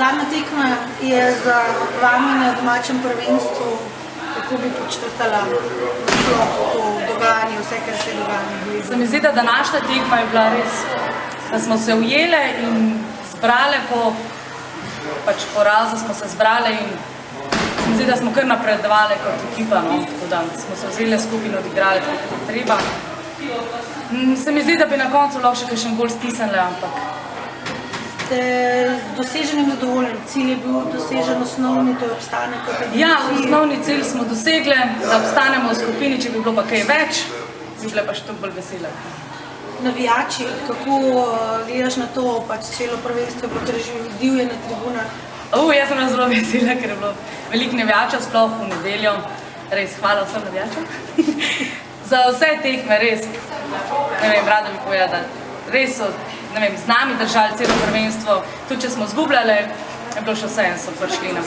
Zadnja tekma je za vami na domačem prvenstvu, kako bi počrtala sploh to dogajanje, vse, kar se dogaja. Se mi zdi, da današnja tekma je bila res, da smo se ujele in zbrale po porazu, smo se zbrale in se mi zdi, da smo kar napredovali kot ekipa, no, tako da smo se vzeli skupaj in odigrali, kako je treba. Se mi zdi, da bi na koncu lahko še kakšen gol stisnili, ampak Ste z doseženim zadovoljni? Cilj je bil dosežen osnovni, to je obstanek kot edini cilj? ja, osnovni cilj smo dosegli, da obstanemo v skupini, če bi bilo pa kaj več, bi bile pa še toliko bolj vesele. Navijači, kako gledaš na to, pač celo prvenstvo je bilo kar že divje na tribunah? Jaz sem zelo vesela, ker je bilo veliko navijačev, sploh v nedeljo. Res, hvala vsem navijačem. Za vse tekme, res, ne vem, rada bi povedala, res so, ne vem, z nami držali celo prvenstvo, tudi če smo zgubljali, je bilo še vse en, so prišli nam.